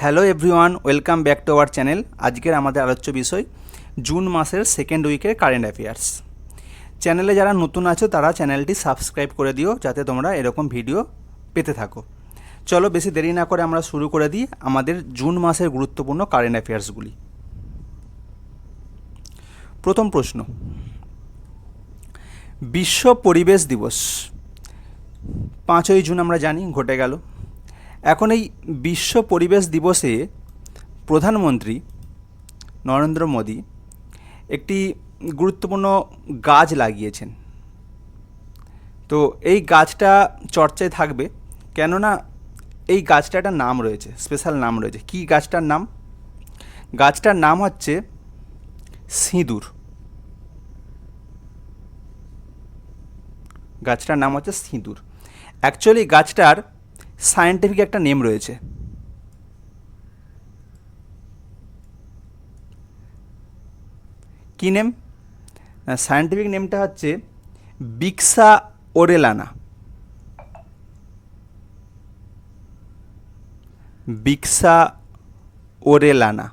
Hello everyone, welcome back to our channel. আজকের আমাদের আলোচ্য বিষয় জুন মাসের সেকেন্ড উইকের কারেন্ট অ্যাফেয়ার্স। চ্যানেলে যারা নতুন আছো তারা চ্যানেলটি সাবস্ক্রাইব করে দিও যাতে তোমরা এরকম ভিডিও পেতে থাকো। চলো বেশি দেরি না করে আমরা শুরু করে দিই আমাদের জুন মাসের গুরুত্বপূর্ণ কারেন্ট অ্যাফেয়ার্সগুলি। প্রথম প্রশ্ন, বিশ্ব পরিবেশ দিবস 5ই জুন আমরা জানি ঘটে গেল। এখন এই বিশ্ব পরিবেশ দিবসে প্রধানমন্ত্রী নরেন্দ্র মোদী একটি গুরুত্বপূর্ণ গাছ লাগিয়েছেন। তো এই গাছটা চর্চায় থাকবে, কেননা এই গাছটা একটা নাম রয়েছে, স্পেশাল নাম রয়েছে। কি গাছটার নাম? গাছটার নাম হচ্ছে সিঁদুর। গাছটার নাম হচ্ছে সিঁদুর। অ্যাকচুয়ালি গাছটার সায়েন্টিফিক একটা নেম রয়েছে। কি নেম? সায়েন্টিফিক নেমটা হচ্ছে বিক্সা ওরেলানা। বিক্সা ওরেলানা,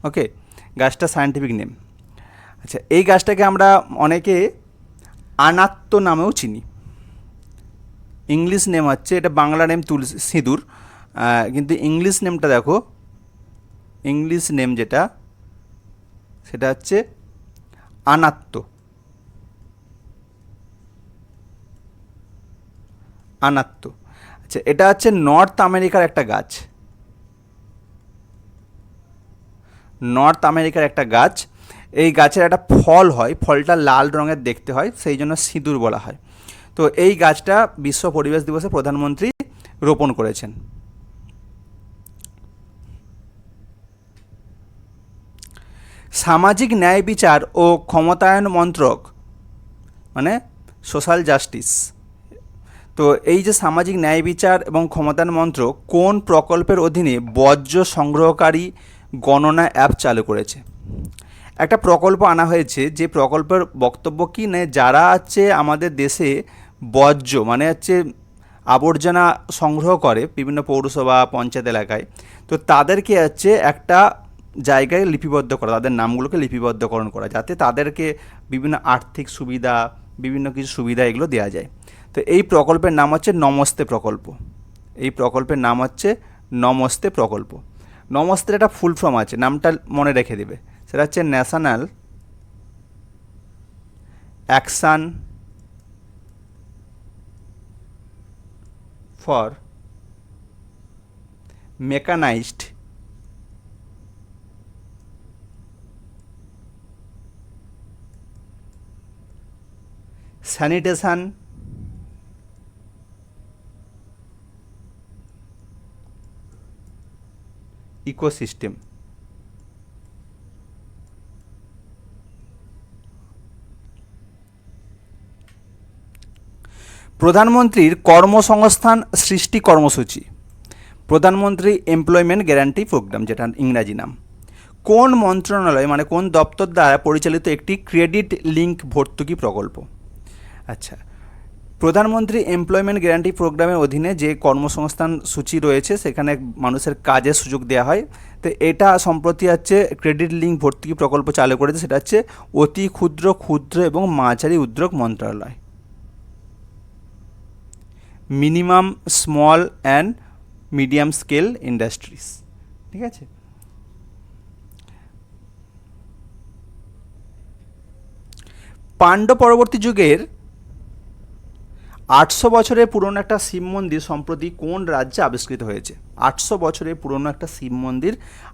ওকে, গাছটা সায়েন্টিফিক নেম। আচ্ছা, এই গাছটাকে আমরা অনেকে আনাত্ম নামেও চিনি। ইংলিশ নেম হচ্ছে, এটা বাংলা নেম তুলসী সিঁদুর, কিন্তু ইংলিশ নেমটা দেখো, ইংলিশ নেম যেটা সেটা হচ্ছে আনাত্ম। আনাত্ম। আচ্ছা, এটা হচ্ছে নর্থ আমেরিকার একটা গাছ। নর্থ আমেরিকার একটা গাছ। এই গাছের একটা ফল হয়, ফলটা লাল রঙের দেখতে হয়, সেই জন্য সিঁদুর বলা হয়। তো এই গাছটা বিশ্ব পরিবেশ দিবসে প্রধানমন্ত্রী রোপণ করেছেন। সামাজিক ন্যায় বিচার ও ক্ষমতায়ন মন্ত্রক, মানে সোশ্যাল জাস্টিস, তো এই যে সামাজিক ন্যায় বিচার এবং ক্ষমতায়ন মন্ত্রক কোন প্রকল্পের অধীনে বর্জ্য সংগ্রহকারী গণনা অ্যাপ চালু করেছে? একটা প্রকল্প আনা হয়েছে, যে প্রকল্পের বক্তব্য কি না, যারা হচ্ছে আমাদের দেশে বর্জ্য মানে হচ্ছে আবর্জনা সংগ্রহ করে বিভিন্ন পৌরসভা পঞ্চায়েত এলাকায়, তো তাদেরকে হচ্ছে একটা জায়গায় লিপিবদ্ধ করা, তাদের নামগুলোকে লিপিবদ্ধকরণ করা, যাতে তাদেরকে বিভিন্ন আর্থিক সুবিধা, বিভিন্ন কিছু সুবিধা এগুলো দেওয়া যায়। তো এই প্রকল্পের নাম হচ্ছে নমস্তে প্রকল্প। এই প্রকল্পের নাম হচ্ছে নমস্তে প্রকল্প। নমস্তের একটা ফুল ফর্ম আছে, নামটা মনে রেখে দেবে, সেটা হচ্ছে national action for mechanised sanitation ecosystem. প্রধানমন্ত্রীর কর্মসংস্থান সৃষ্টি কর্মসূচি, প্রধানমন্ত্রী এমপ্লয়মেন্ট গ্যারান্টি প্রোগ্রাম, যেটা ইংরাজি নাম, কোন মন্ত্রণালয় মানে কোন দপ্তর দ্বারা পরিচালিত একটি ক্রেডিট লিঙ্ক ভর্তুকি প্রকল্প? আচ্ছা, প্রধানমন্ত্রী এমপ্লয়মেন্ট গ্যারান্টি প্রোগ্রামের অধীনে যে কর্মসংস্থান সূচি রয়েছে, সেখানে মানুষের কাজের সুযোগ দেওয়া হয়। তো এটা সম্প্রতি হচ্ছে ক্রেডিট লিঙ্ক ভর্তুকি প্রকল্প চালু করেছে, সেটা হচ্ছে অতি ক্ষুদ্র, ক্ষুদ্র এবং মাঝারি উদ্যোগ মন্ত্রণালয়, minimum small and medium scale industries. ঠিক আছে। পাণ্ড্য পরবর্তী যুগের 800 বছরের পুরনো একটা শিব মন্দির সম্প্রতি কোন রাজ্যে আবিষ্কৃত হয়েছে? 800 বছরের পুরনো একটা শিব মন্দির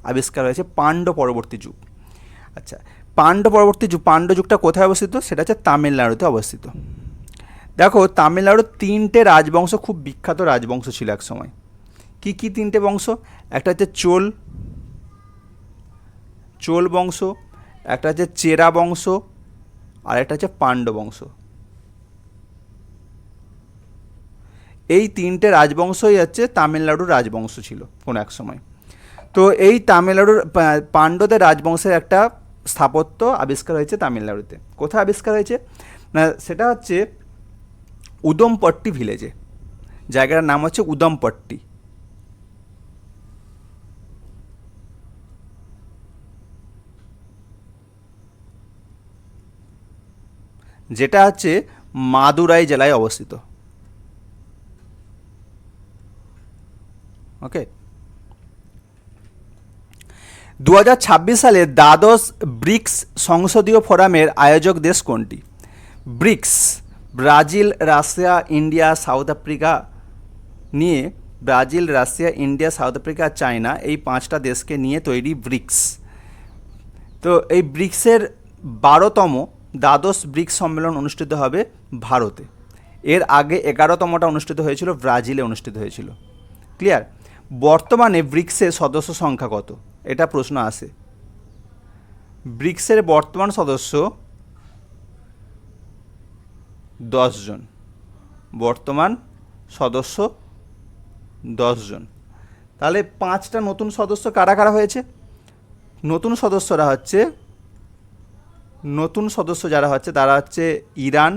আবিষ্কার হয়েছে পাণ্ড্য পরবর্তী যুগ। আচ্ছা, পাণ্ড্য পরবর্তী যুগ, পাণ্ড্য যুগটা কোথায় অবস্থিত? সেটা হচ্ছে তামিলনাড়ুতে অবস্থিত। দেখো, তামিলনাড়ুর 3টে রাজবংশ খুব বিখ্যাত রাজবংশ ছিল এক সময়। কি কি 3টে বংশ? একটা হচ্ছে চোল বংশ, একটা হচ্ছে চেরা বংশ, আর একটা হচ্ছে পাণ্ড্য বংশ। এই 3টে রাজবংশই হচ্ছে তামিলনাড়ুর রাজবংশ ছিল কোনো এক সময়। তো এই তামিলনাড়ুর পাণ্ড্যদের রাজবংশের একটা স্থাপত্য আবিষ্কার হয়েছে তামিলনাড়ুতে। কোথায় আবিষ্কার হয়েছে না, সেটা হচ্ছে উদমপট্টি ভিলেজে। জায়গাটার নাম হচ্ছে উদমপট্টি। যেটা হচ্ছে মাদুরাই জেলায় অবস্থিত। ওকে, 2026 সালে দ্বাদশ ব্রিক্স সংসদীয় ফোরামের আয়োজক দেশ কোনটি? BRICS, Brazil, Russia, India, South Africa নিয়ে, Brazil, Russia, India, South Africa, China, এই 5টা দেশকে নিয়ে তৈরি ব্রিক্স। তো এই ব্রিক্সের 12তম দ্বাদশ ব্রিক্স সম্মেলন অনুষ্ঠিত হবে ভারতে। এর আগে 11তমটা অনুষ্ঠিত হয়েছিল, ব্রাজিলে অনুষ্ঠিত হয়েছিল। ক্লিয়ার? বর্তমানে ব্রিক্সের সদস্য সংখ্যা কত? এটা প্রশ্ন আসে। ব্রিক্সের বর্তমান সদস্য 10 জন। বর্তমান সদস্য 10 জন। তাহলে 5টা নতুন সদস্য কারা কারা হয়েছে? নতুন সদস্য যারা হচ্ছে তারা হচ্ছে Iran,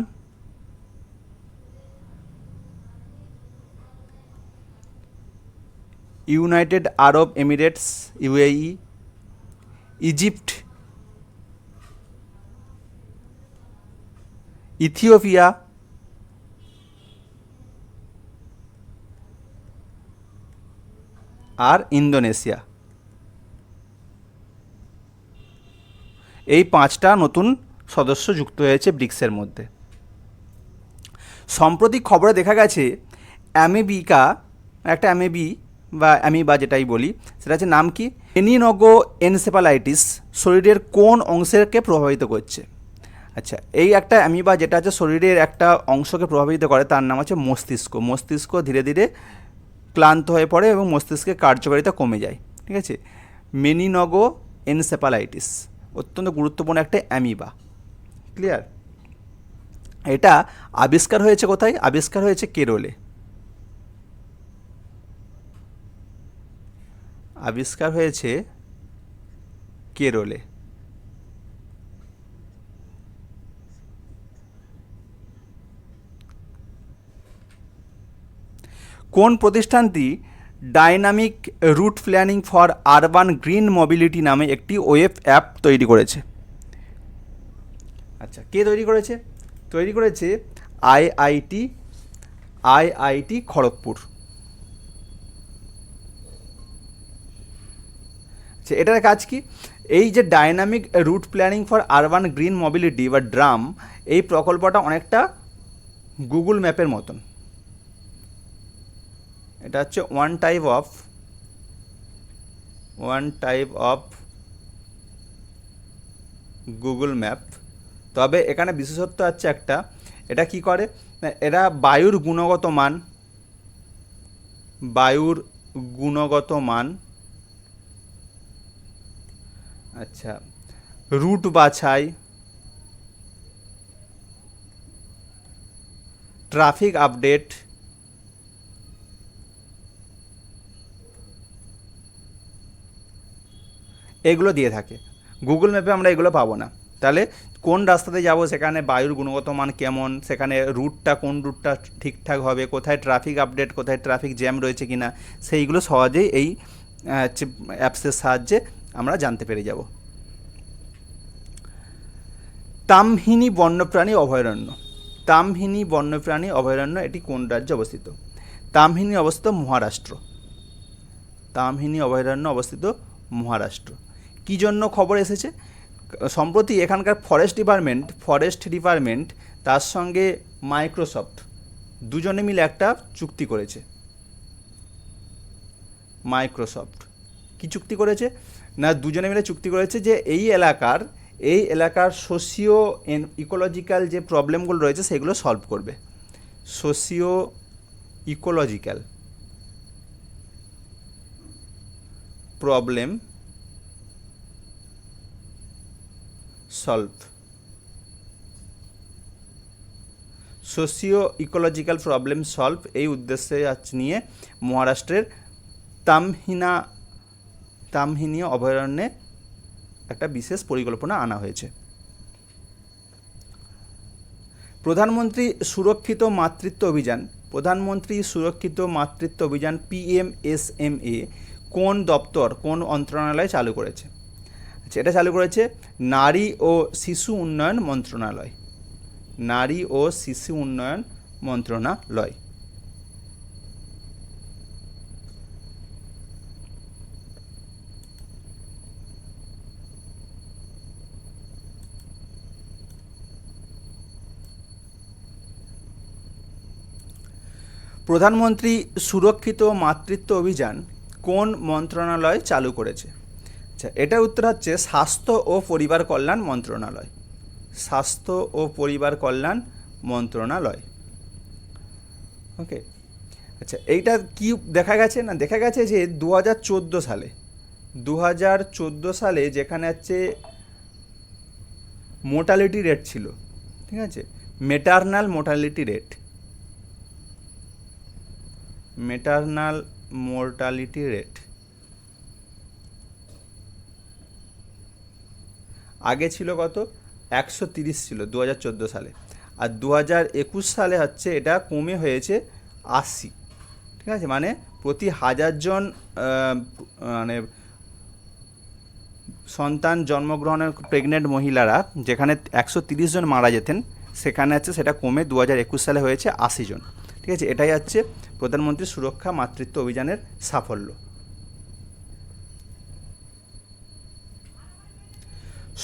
United Arab Emirates UAE, Egypt, Ethiopia, আর ইন্দোনেশিয়া। এই 5টা নতুন সদস্য যুক্ত হয়েছে ব্রিক্সের মধ্যে। সম্প্রতি খবরে দেখা গেছে অ্যামিবিকা, একটা অ্যামিবা যেটাই বলি, সেটা হচ্ছে নাম কি? মেনিনগো এনসেফালাইটিস শরীরের কোন অংশকে প্রভাবিত করছে? আচ্ছা, এই একটা অ্যামিবা যেটা হচ্ছে শরীরের একটা অংশকে প্রভাবিত করে, তার নাম হচ্ছে মস্তিষ্ক। মস্তিষ্ক ধীরে ধীরে ক্লান্ত হয়ে পড়ে এবং মস্তিষ্কের কার্যকারিতা কমে যায়। ঠিক আছে, মেনিনগো এনসেফালাইটিস অত্যন্ত গুরুত্বপূর্ণ একটা অ্যামিবা। ক্লিয়ার? এটা আবিষ্কার হয়েছে কোথায়? আবিষ্কার হয়েছে কেরলে। আবিষ্কার হয়েছে কেরলে। কোন প্রতিষ্ঠানটি dynamic route planning for urban green mobility নামে একটি ওয়েব অ্যাপ তৈরি করেছে? আচ্ছা, কে তৈরি করেছে? তৈরি করেছে আইআইটি খড়গপুর। আচ্ছা, এটার কাজ কি? এই যে dynamic route planning for urban green mobility বা ড্রাম, এই প্রকল্পটা অনেকটা গুগল ম্যাপের মতন। এটা হচ্ছে one type of Google map. তবে এখানে বিশেষত্ব আছে একটা, এটা কি করে? এরা বায়ুর গুণগত মান, আচ্ছা, রুট বাছাই, ট্রাফিক আপডেট, এগুলো দিয়ে থাকে। গুগল ম্যাপে আমরা এগুলো পাবো না। তাহলে কোন রাস্তাতে যাব, সেখানে বায়ুর গুণগত মান কেমন, সেখানে কোন রুটটা ঠিকঠাক হবে, কোথায় ট্রাফিক আপডেট, কোথায় ট্রাফিক জ্যাম রয়েছে কিনা, সেইগুলো সহজেই এই অ্যাপসের সাহায্যে আমরা জানতে পেরে যাব। তামহিনী বন্যপ্রাণী অভয়ারণ্য। তামহিনী বন্যপ্রাণী অভয়ারণ্য এটি কোন রাজ্যে অবস্থিত? তামহিনী অবস্থিত মহারাষ্ট্র। তামহিনী অভয়ারণ্য অবস্থিত মহারাষ্ট্র। কী জন্য খবর এসেছে? সম্প্রতি এখানকার ফরেস্ট ডিপার্টমেন্ট তার সঙ্গে মাইক্রোসফট দুজনে মিলে একটা চুক্তি করেছে। মাইক্রোসফট কি চুক্তি করেছে না, দুজনে মিলে চুক্তি করেছে যে এই এলাকার সোশিও ইকোলজিক্যাল যে প্রবলেমগুলো রয়েছে সেগুলো সলভ করবে। Socio ecological problem solve. Socio ecological problem solve এই উদ্দেশ্যে নিয়ে মহারাষ্ট্রের তামহিনী অভয়ারণ্যে একটা বিশেষ পরিকল্পনা আনা হয়েছে। প্রধানমন্ত্রী সুরক্ষিত মাতৃত্ব অভিযান PMSMA কোন দপ্তর, কোন মন্ত্রণালয় চালু করেছে? আচ্ছা, এটা চালু করেছে নারী ও শিশু উন্নয়ন মন্ত্রণালয়। নারী ও শিশু উন্নয়ন মন্ত্রণালয়। প্রধানমন্ত্রী সুরক্ষিত মাতৃত্ব অভিযান কোন মন্ত্রণালয় চালু করেছে? আচ্ছা, এটার উত্তর হচ্ছে স্বাস্থ্য ও পরিবার কল্যাণ মন্ত্রণালয়। স্বাস্থ্য ও পরিবার কল্যাণ মন্ত্রণালয়। ওকে। আচ্ছা, এইটা কি দেখা গেছে না, দেখা গেছে যে 2014 সালে যেখানে হচ্ছে মোর্টালিটি রেট ছিল, ঠিক আছে, মেটারনাল মোর্টালিটি রেট, মেটারনাল মোর্টালিটি রেট আগে ছিল কত? 130 ছিল 2014 সালে, আর 2021 সালে হচ্ছে এটা কমে হয়েছে 80। ঠিক আছে, মানে প্রতি 1000 জন মানে সন্তান জন্মগ্রহণের প্রেগনেন্ট মহিলারা যেখানে 130 জন মারা যেতেন, সেখানে হচ্ছে সেটা কমে 2021 সালে হয়েছে 80 জন। ঠিক আছে, এটাই হচ্ছে প্রধানমন্ত্রী সুরক্ষা মাতৃত্ব অভিযানের সাফল্য।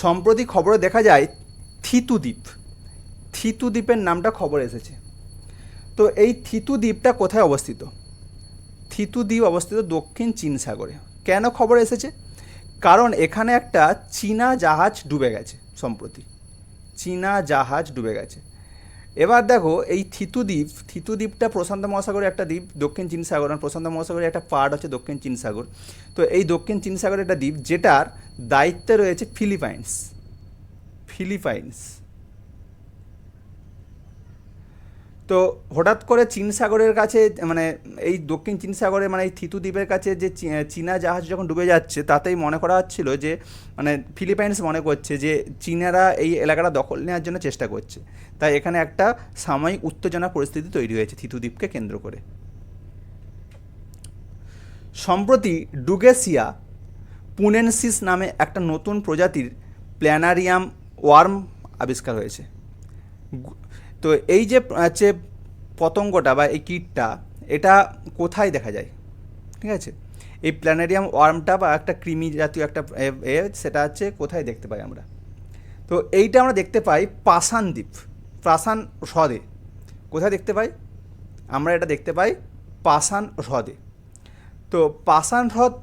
সম্প্রতি খবরে দেখা যায় থিতু দ্বীপ, থিতু দ্বীপের নামটা খবর এসেছে। তো এই থিতু দ্বীপটা কোথায় অবস্থিত? থিতু দ্বীপ অবস্থিত দক্ষিণ চীন সাগরে। কেন খবর এসেছে? কারণ এখানে একটা চীনা জাহাজ ডুবে গেছে সম্প্রতি, চীনা জাহাজ ডুবে গেছে। এবার দেখো এই থিতু দ্বীপটা প্রশান্ত মহাসাগরের একটা দ্বীপ, দক্ষিণ চীন সাগর, প্রশান্ত মহাসাগরের একটা পার্ট হচ্ছে দক্ষিণ চীন সাগর। তো এই দক্ষিণ চীন সাগরের একটা দ্বীপ যেটার দায়িত্বে রয়েছে ফিলিপাইন্স। তো হঠাৎ করে চীন সাগরের কাছে, মানে এই দক্ষিণ চীন সাগরে, মানে এই থিতু দ্বীপের কাছে যে চীনা জাহাজ যখন ডুবে যাচ্ছে, তাতেই মনে করা হচ্ছিল যে মানে ফিলিপাইন্স মনে করছে যে চীনারা এই এলাকাটা দখল নেওয়ার জন্য চেষ্টা করছে। তাই এখানে একটা সাময়িক উত্তেজনা পরিস্থিতি তৈরি হয়েছে থিতু দ্বীপকে কেন্দ্র করে। সম্প্রতি ডুগেসিয়া পুনেনসিস নামে একটা নতুন প্রজাতির প্ল্যানারিয়াম ওয়ার্ম আবিষ্কার হয়েছে। তো এই যে হচ্ছে পতঙ্গটা বা এই কীটটা, এটা কোথায় দেখা যায়? ঠিক আছে, এই প্ল্যানেরিয়াম ওয়ার্মটা বা একটা কৃমি জাতীয় একটা সেটা হচ্ছে কোথায় দেখতে পাই আমরা? তো এইটা আমরা দেখতে পাই পাষাণ দ্বীপ, পাষাণ হ্রদে। কোথায় দেখতে পাই আমরা? এটা দেখতে পাই পাষাণ হ্রদে। তো পাষাণ হ্রদ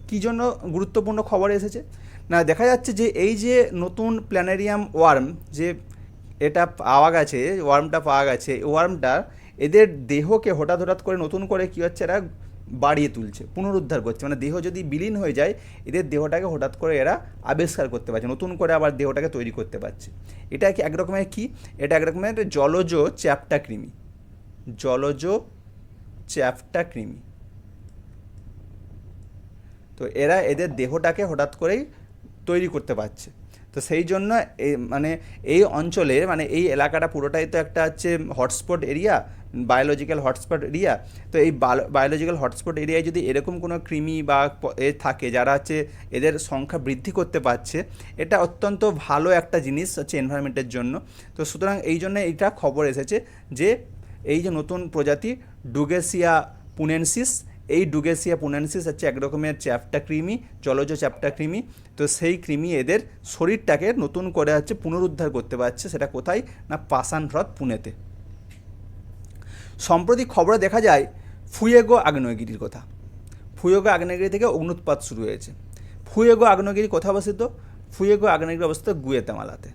কী জন্য গুরুত্বপূর্ণ খবর এসেছে না, দেখা যাচ্ছে যে এই যে নতুন প্ল্যানেরিয়াম ওয়ার্ম যে এটা পাওয়া গেছে, ওয়ার্মটা পাওয়া গেছে, ওয়ার্মটা এদের দেহকে হঠাৎ করে নতুন করে কী হচ্ছে, এরা বাড়িয়ে তুলছে, পুনরুদ্ধার করছে। মানে দেহ যদি বিলীন হয়ে যায়, এদের দেহটাকে হঠাৎ করে এরা আবিষ্কার করতে পারছে, নতুন করে আবার দেহটাকে তৈরি করতে পারছে। এটা কি এক রকমের কি? এটা এক রকমের জলজ চ্যাপ্টা কৃমি, জলজ চ্যাপ্টা কৃমি। তো এরা এদের দেহটাকে হঠাৎ করেই তৈরি করতে পারছে। তো সেই জন্য মানে এই অঞ্চলের, মানে এই এলাকাটা পুরোটাই তো একটা হচ্ছে hotspot area, biological hotspot area. তো এই বায়োলজিক্যাল হটস্পট এরিয়ায় যদি এরকম কোনো কৃমি বা থাকে যারা হচ্ছে এদের সংখ্যা বৃদ্ধি করতে পারছে, এটা অত্যন্ত ভালো একটা জিনিস হচ্ছে এনভায়রনমেন্টের জন্য। তো সুতরাং এই জন্য এইটা খবর এসেছে যে এই যে নতুন প্রজাতি ডুগেসিয়া পুনেনসিস, এই ডুগেসিয়া পুনেনসিস হচ্ছে এক রকমের চ্যাপ্টা কৃমি, জলজ চ্যাপ্টা কৃমি। তো সেই কৃমি এদের শরীরটাকে নতুন করে হচ্ছে পুনরুদ্ধার করতে পারছে। সেটা কোথায় না, পাষাণ হ্রদ পুনেতে। সম্প্রতি খবরে দেখা যায় ফুয়েগো আগ্নেয়গিরির কথা। ফুয়েগো আগ্নেয়গিরি থেকে অগ্নুৎপাত শুরু হয়েছে। ফুয়েগো আগ্নেয়গিরি কোথায় অবস্থিত? ফুয়েগো আগ্নেয়গিরি অবস্থিত গুয়াতেমালাতে।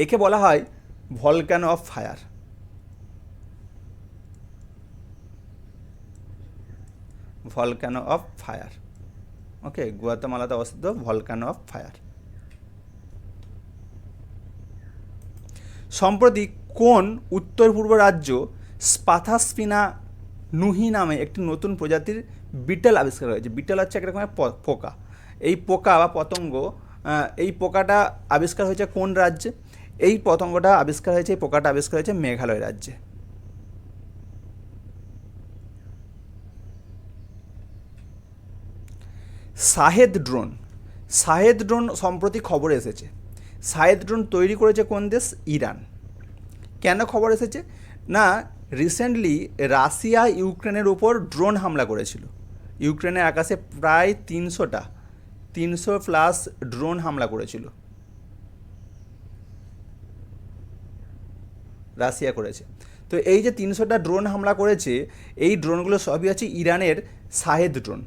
একে বলা হয় volcano of fire. Volcano of fire. Okay, গুয়াতেমালাতে অবস্থিত ভলক্যানো অফ ফায়ার। সম্প্রতি কোন উত্তর পূর্ব রাজ্য স্পাথাস্পিনা নুহি নামে একটি নতুন প্রজাতির বিটল আবিষ্কার হয়েছে? বিটল হচ্ছে এক রকমের পোকা। এই পোকা বা পতঙ্গ, এই পোকাটা আবিষ্কার হয়েছে কোন রাজ্যে? এই পোকাটা আবিষ্কার হয়েছে মেঘালয় রাজ্যে। শাহেদ ড্রোন সম্প্রতি খবর এসেছে। সাহেদ ড্রোন তৈরি করেছে কোন দেশ? ইরান। কেন খবর এসেছে? না, রিসেন্টলি রাশিয়া ইউক্রেনের উপর ড্রোন হামলা করেছিল। ইউক্রেনের আকাশে প্রায় 300 প্লাস ড্রোন হামলা করেছিল, রাশিয়া করেছে। তো এই যে 300টা ড্রোন হামলা করেছে, এই ড্রোনগুলো সবই আছে ইরানের শাহেদ ড্রোন,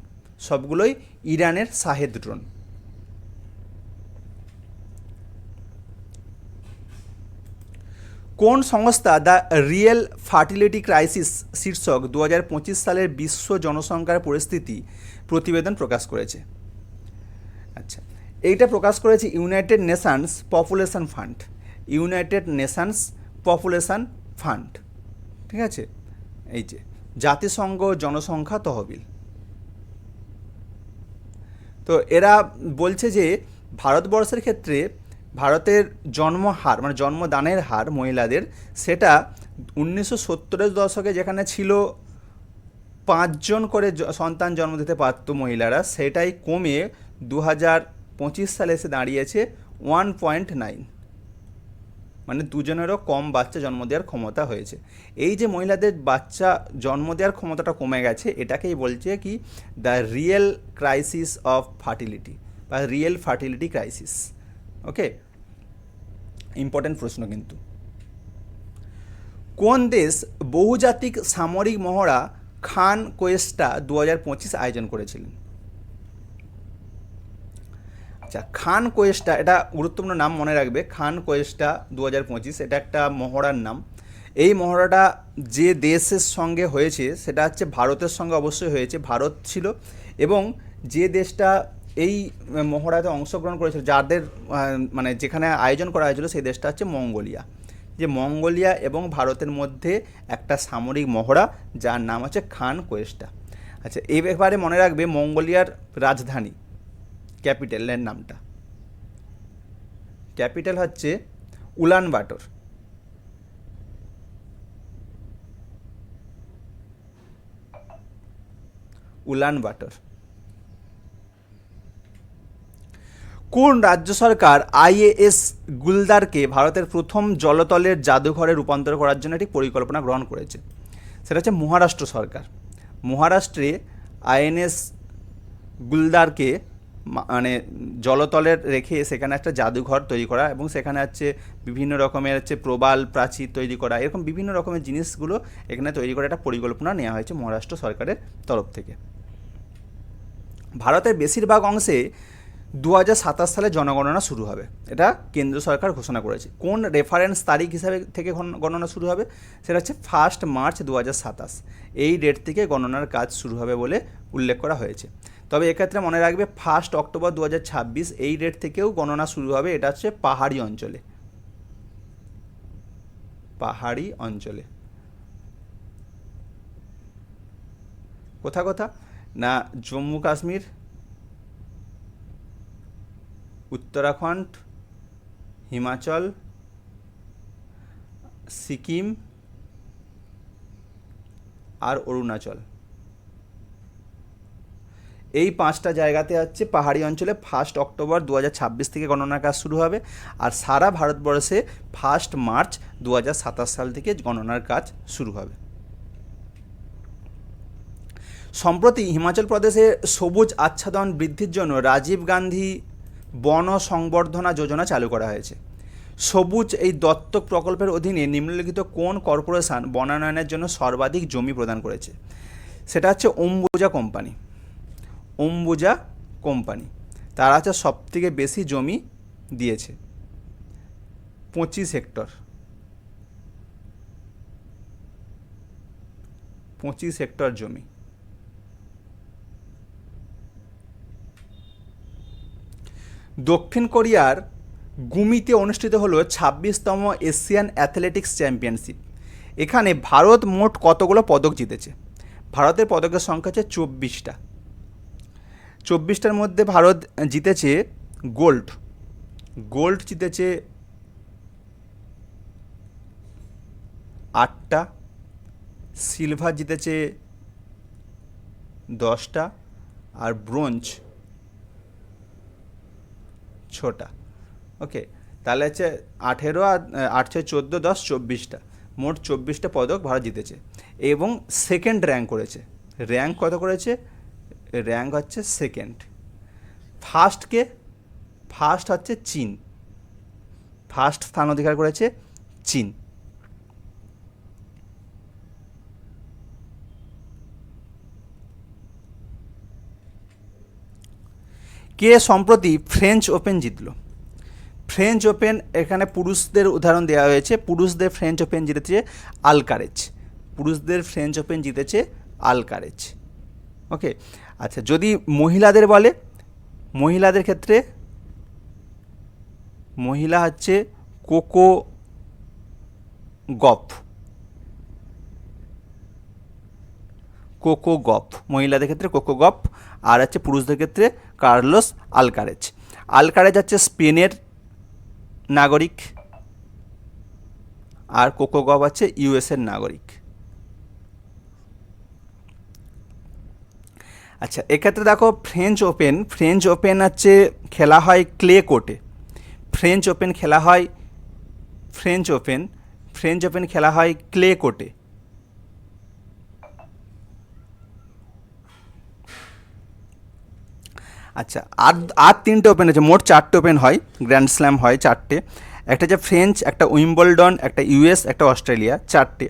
সবগুলোই ইরানের শাহেদ ড্রোন। কোন সংস্থা দ্য রিয়েল ফার্টিলিটি ক্রাইসিস শীর্ষক 2025 সালের বিশ্ব জনসংখ্যার পরিস্থিতি প্রতিবেদন প্রকাশ করেছে? আচ্ছা, এইটা প্রকাশ করেছে United Nations population fund. United Nations population fund, ঠিক আছে, এই যে জাতিসংঘ জনসংখ্যা তহবিল। তো এরা বলছে যে ভারতবর্ষের ক্ষেত্রে ভারতের জন্মহার মানে জন্মদানের হার মহিলাদের, সেটা 1970-এর দশকে যেখানে ছিল 5 জন করে সন্তান জন্ম দিতে পারত মহিলারা, সেটাই কমে 2025 সালে এসে দাঁড়িয়েছে 1.9, মানে 2জনেরও কম বাচ্চা জন্ম দেওয়ার ক্ষমতা হয়েছে। এই যে মহিলাদের বাচ্চা জন্ম দেওয়ার ক্ষমতাটা কমে গেছে, এটাকেই বলছে কি the real crisis of fertility বা রিয়েল ফার্টিলিটি ক্রাইসিস। ওকে, ইম্পর্টেন্ট প্রশ্ন কিন্তু। কোন দেশ বহুজাতিক সামরিক মহড়া খান কোয়েস্টা 2025 আয়োজন করেছিলেন? আচ্ছা, খান কোয়েস্টা, এটা গুরুত্বপূর্ণ নাম, মনে রাখবে। খান কোয়েস্টা 2025 এটা একটা মহড়ার নাম। এই মহড়াটা যে দেশের সঙ্গে হয়েছে সেটা হচ্ছে ভারতের সঙ্গে অবশ্যই হয়েছে, ভারত ছিল। এবং যে দেশটা এই মহড়াতে অংশগ্রহণ করেছিল, যাদের মানে যেখানে আয়োজন করা হয়েছিল, সেই দেশটা হচ্ছে মঙ্গোলিয়া। যে মঙ্গোলিয়া এবং ভারতের মধ্যে একটা সামরিক মহড়া, যার নাম হচ্ছে খান কোয়েস্টা। আচ্ছা, এই ব্যাপারে মনে রাখবে মঙ্গোলিয়ার রাজধানী, ক্যাপিটালের নামটা, ক্যাপিটাল হচ্ছে উলানবাটর। উলানবাটর। কোন রাজ্য সরকার আইএএস গুলদারকে ভারতের প্রথম জলতলের জাদুঘরে রূপান্তর করার জন্য একটি পরিকল্পনা গ্রহণ করেছে? সেটা হচ্ছে মহারাষ্ট্র সরকার। মহারাষ্ট্রে আইএনএস গুলদারকে মানে জলতলের রেখে সেখানে একটা জাদুঘর তৈরি করা, এবং সেখানে হচ্ছে বিভিন্ন রকমের হচ্ছে প্রবাল প্রাচীর তৈরি করা, এরকম বিভিন্ন রকমের জিনিসগুলো এখানে তৈরি করার একটা পরিকল্পনা নেওয়া হয়েছে মহারাষ্ট্র সরকারের তরফ থেকে। ভারতের বেশিরভাগ অংশে 2027 সালে জনগণনা শুরু হবে, এটা কেন্দ্র সরকার ঘোষণা করেছে। কোন রেফারেন্স তারিখ হিসাবে থেকে গণনা শুরু হবে? সেটা হচ্ছে 1 মার্চ 2027। এই ডেট থেকে গণনার কাজ শুরু হবে বলে উল্লেখ করা হয়েছে। তবে এক্ষেত্রে মনে রাখবে 1 অক্টোবর 2026 এই ডেট থেকেও গণনা শুরু হবে। এটা হচ্ছে পাহাড়ি অঞ্চলে, পাহাড়ি অঞ্চলে। কোথা না, জম্মু কাশ্মীর, উত্তরাখণ্ড, হিমাচল, সিকিম আর অরুণাচল। এই 5টা জায়গাতে হচ্ছে পাহাড়ি অঞ্চলে 1 অক্টোবর 2026 থেকে গণনার কাজ শুরু হবে। আর সারা ভারতবর্ষে 1 মার্চ 2027 সাল থেকে গণনার কাজ শুরু হবে। সম্প্রতি হিমাচল প্রদেশে সবুজ আচ্ছাদন বৃদ্ধির জন্য রাজীব গান্ধী বন সংবর্ধনা যোজনা চালু করা হয়েছে। সবুজ এই দত্তক প্রকল্পের অধীনে নিম্নলিখিত কোন কর্পোরেশন বনায়নের জন্য সর্বাধিক জমি প্রদান করেছে? সেটা হচ্ছে অম্বুজা কোম্পানি। অম্বুজা কোম্পানি, তারা হচ্ছে সবথেকে বেশি জমি দিয়েছে, 25 হেক্টর। 25 হেক্টর জমি। দক্ষিণ কোরিয়ার গুমিতে অনুষ্ঠিত হলো 26তম এশিয়ান অ্যাথলেটিক্স চ্যাম্পিয়নশিপ। এখানে ভারত মোট কতগুলো পদক জিতেছে? ভারতের পদকের সংখ্যা হচ্ছে 24টা। 24টার মধ্যে ভারত জিতেছে গোল্ড জিতেছে 8টা, সিলভার জিতেছে 10টা, আর ব্রোঞ্জ 6টা। ওকে, তাহলে হচ্ছে 18 আর 8 6 14 10 24টা, মোট 24টা পদক ভারত জিতেছে এবং সেকেন্ড র্যাঙ্ক করেছে। র্যাঙ্ক কত করেছে? র্যাঙ্ক হচ্ছে সেকেন্ড। ফার্স্টকে, ফার্স্ট হচ্ছে চীন, ফার্স্ট স্থান অধিকার করেছে চীন। কে সম্প্রতি ফ্রেঞ্চ ওপেন জিতল? ফ্রেঞ্চ ওপেন, এখানে পুরুষদের উদাহরণ দেওয়া হয়েছে। পুরুষদের ফ্রেঞ্চ ওপেন জিতেছে আলকারেজ, পুরুষদের ফ্রেঞ্চ ওপেন জিতেছে আলকারেজ। ওকে, আচ্ছা যদি মহিলাদের বলে, মহিলাদের ক্ষেত্রে মহিলা হচ্ছে কোকো গফ, কোকো গফ, মহিলাদের ক্ষেত্রে কোকো গফ। আর হচ্ছে পুরুষদের ক্ষেত্রে কার্লোস আলকারেজ। আলকারেজ হচ্ছে স্পেনের নাগরিক, আর কোকো গফ হচ্ছে ইউএসের নাগরিক। আচ্ছা এক্ষেত্রে দেখো ফ্রেঞ্চ ওপেন, ফ্রেঞ্চ ওপেন হচ্ছে খেলা হয় ক্লে কোর্টে। ফ্রেঞ্চ ওপেন খেলা হয়, ফ্রেঞ্চ ওপেন, ফ্রেঞ্চ ওপেন খেলা হয় ক্লে কোর্টে। আচ্ছা আর আর তিনটে ওপেন আছে, মোট 4টে ওপেন হয়, গ্র্যান্ড স্ল্যাম হয় 4টে। একটা হচ্ছে ফ্রেঞ্চ, একটা উইম্বলডন, একটা ইউএস, একটা অস্ট্রেলিয়া, 4টে।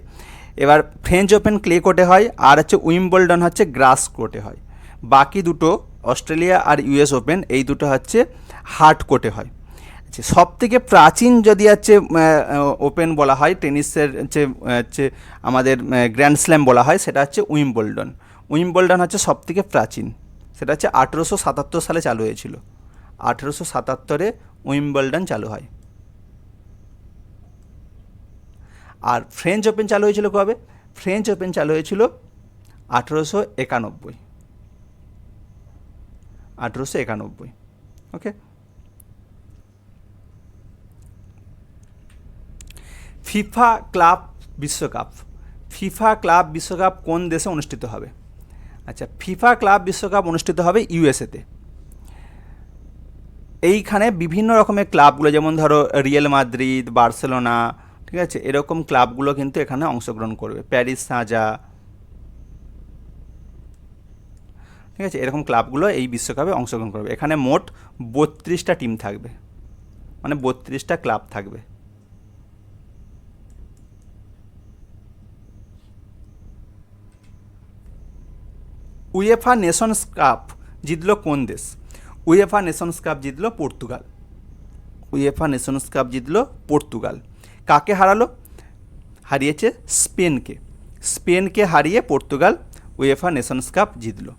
এবার ফ্রেঞ্চ ওপেন ক্লে কোর্টে হয়, আর হচ্ছে উইম্বলডন হচ্ছে গ্রাস কোর্টে হয়। বাকি দুটো অস্ট্রেলিয়া আর ইউএস ওপেন, এই দুটো হচ্ছে হার্ড কোর্টে হয়। আচ্ছা সব থেকে প্রাচীন যদি হচ্ছে ওপেন বলা হয় টেনিসের, হচ্ছে আমাদের গ্র্যান্ড স্ল্যাম বলা হয়, সেটা হচ্ছে উইম্বলডন। উইম্বলডন হচ্ছে সব থেকে প্রাচীন, সেটা হচ্ছে 1877 সালে চালু হয়েছিল। 1877-এ উইম্বলডন চালু হয়। আর ফ্রেঞ্চ ওপেন চালু হয়েছিল কবে? ফ্রেঞ্চ ওপেন চালু হয়েছিল 1891, 1891। ওকে, ফিফা ক্লাব বিশ্বকাপ, ফিফা ক্লাব বিশ্বকাপ কোন দেশে অনুষ্ঠিত হবে? আচ্ছা ফিফা ক্লাব বিশ্বকাপ অনুষ্ঠিত হবে ইউএসএতে। এইখানে বিভিন্ন রকমের ক্লাবগুলো, যেমন ধরো রিয়েল মাদ্রিদ, বার্সেলোনা, ঠিক আছে, এরকম ক্লাবগুলো কিন্তু এখানে অংশগ্রহণ করবে, প্যারিস সাঁজা, ঠিক আছে, এরকম ক্লাবগুলো এই বিশ্বকাপে অংশগ্রহণ করবে। এখানে মোট 32টা টিম থাকবে, মানে 32টা ক্লাব থাকবে। উয়েফা নেশনস কাপ জিতলো কোন দেশ? উয়েফা নেশনস কাপ জিতলো পর্তুগাল। উয়েফা নেশনস কাপ জিতলো পর্তুগাল। কাকে হারালো? হারিয়েছে স্পেনকে। স্পেনকে হারিয়ে পর্তুগাল উয়েফা নেশনস কাপ জিতলো।